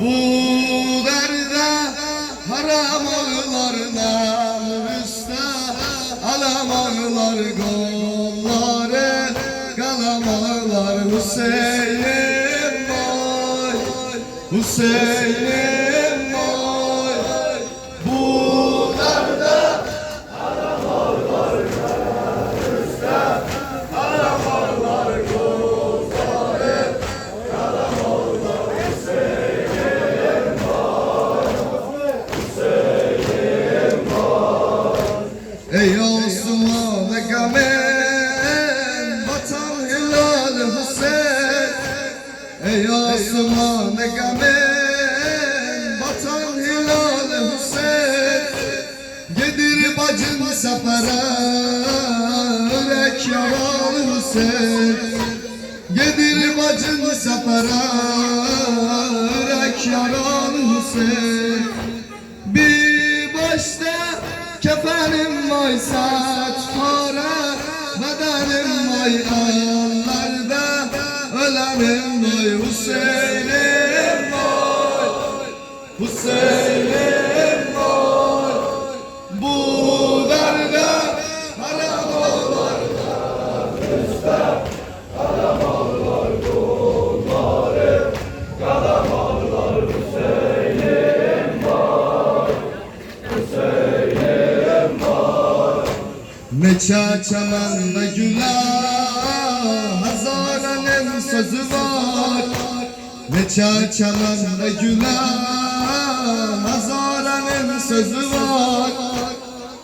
Bu derde haram ağlarına üstte alam ağlar golları kalam ağlar Hüseyin'im vay Hüseyin'im vay. Bu derde haram ağlarına üstte alam ağlar golları kalam ağlar Hüseyin'im vay Hüseyin'im vay. Ey Osman Egemen vatan hilal Hüseyin, ey Osman Egemen vatan hilal Hüseyin. Gedir bacın sefere yürek yaralı Hüseyin, gedir bacın sefere yürek yaralı Hüseyin. Bir başta kefenim vay saç para, bedenim vay ağlarda, ölenim vay Hüseyin'im vay Hüseyin'im vay. Bu derde haram ağlarına üstte haram ağlar golları kalam ağlar Hüseyin'im vay Hüseyin'im vay. Ne çamanda güler hazanenin sözü var, ne çamanda güler hazanenin sözü var.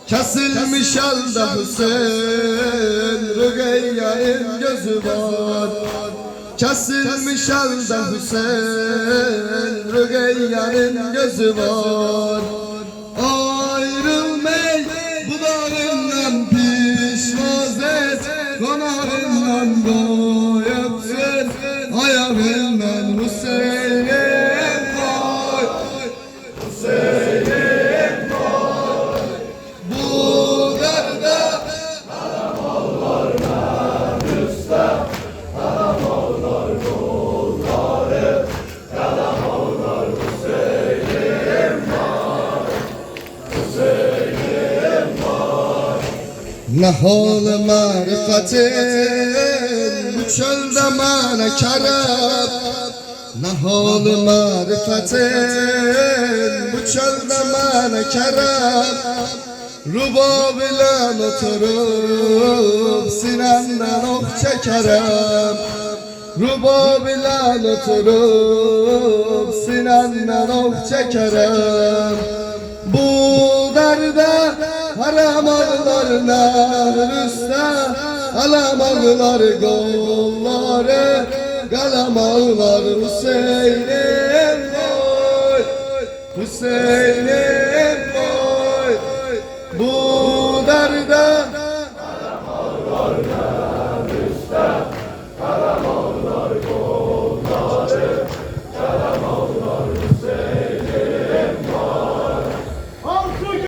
Kesilmiş elde Hüseyin Rügeyye'nin gözü var, kesilmiş elde Hüseyin Rügeyye'nin gözü var. Ayrılmay budağından pişmaz et, konağından doyupsun ayağından Hüseyin'im vay Hüseyin'im vay. Bu derde haram ağlarına üstte haram ağlar golları kalam ağlar Hüseyin'im vay Hüseyin'im vay. Ne hal marifetin bu çölde mene kerem, ne hal marifetin bu çölde mene kerem. Rubab ile oturup sinenden ok çekerem, rubab ile oturup sinenden ok çekerem. Bu derde haram ağlarına üstte alam ağlar golları kalam ağlar Hüseyin'im vay Hüseyin'im